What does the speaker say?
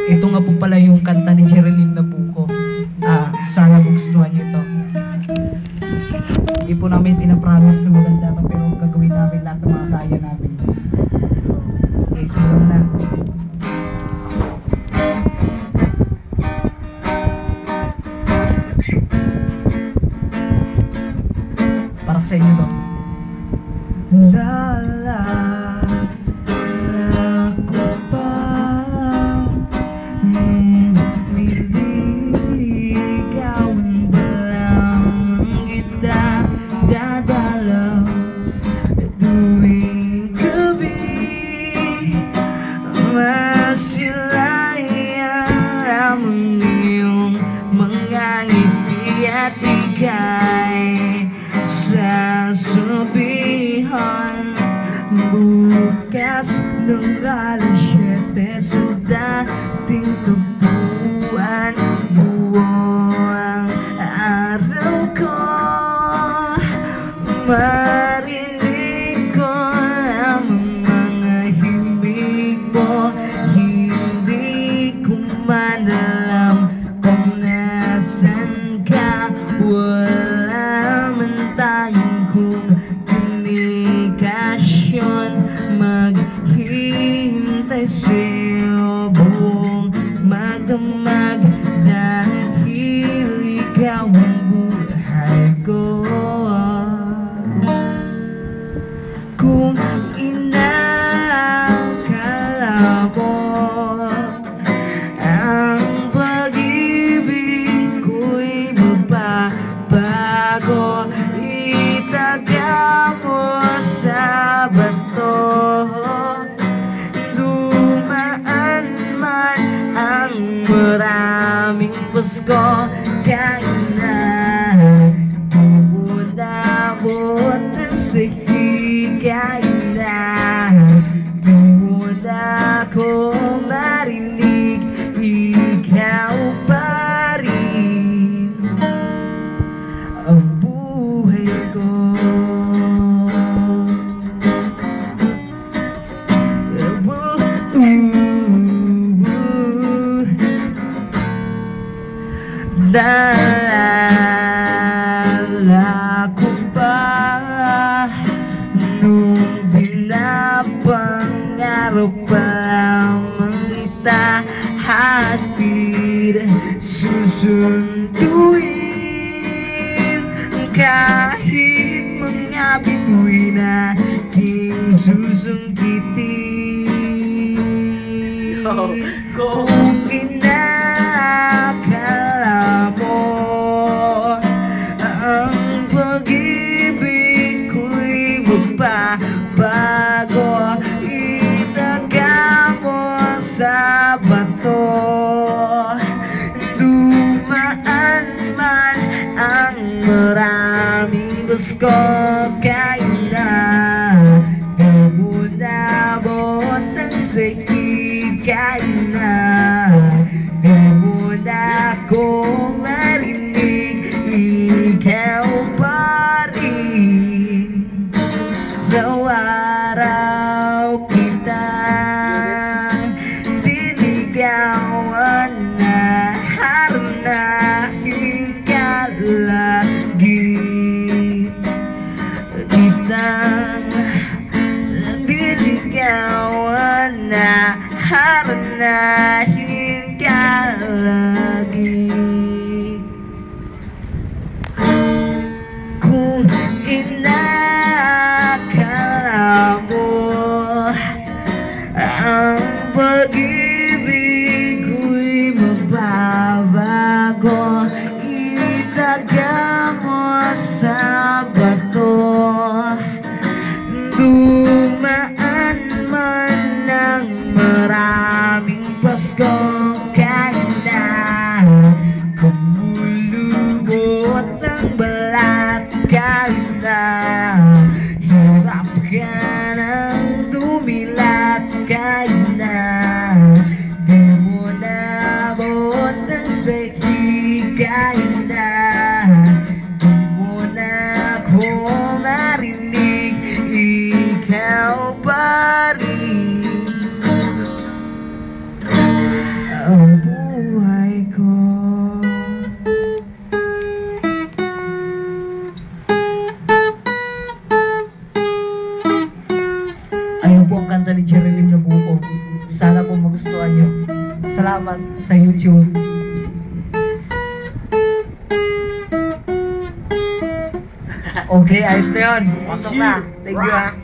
Ito nga po pala yung kanta ni Jerilyn Nabuco. Sana gustuhan niyo ito. Hindi po namin pinapromise na maganda ito, pero gagawin namin lahat ng mga kaya namin. Okay, sumunod na. Para sa inyo to. La la ko pa niligawan ba lang kita dadalaw tuwing gabi masilayan ang iyong mga ngiti at ika'y sasabihan bukas ng alas 7 sa dating tagpuan buong araw ko marinig ko ang mga himig mo hindi ko man alam kung nasan ka wala man tayong komunikasyon maghihintay sa'yo buong magdamag dahil ikaw ang buhay ko. Kung inakala mo ang pag-ibig ko'y mababago itaga mo sa bato dumaan man ang maraming Pasko kahit na umulabot ng sahig kahit na wala ko marinig ikaw pa rin ang buhay ko. Naalala ko pa nung binapangarap pa lamang kita hatid susunduin kahit mga bituin aking susungkitin. Kung inakala mo ang pag-ibig ko'y magbabago itaga mo sa bato dumaan man ang maraming Pasko kahit na umulabot ang sahig kahit na wala kong marinig ikaw pa rin araw-araw kitang dinigawan na haranahin ka lagi kitang dinigawan na haranahin ka lagi. Kung inakala mo ang pag-ibig ko'y mababago itaga mo sa bato dumaan man ng maraming Pasko kahit na kumulubot ng balat kahit na hirap ka ng dumilat kahit na di mo nabot ng sahig kahit na di mo na ako marinig ikaw pa rin Salamat sa YouTube. Okay, ayos na yun. Pasok na. Thank you ha.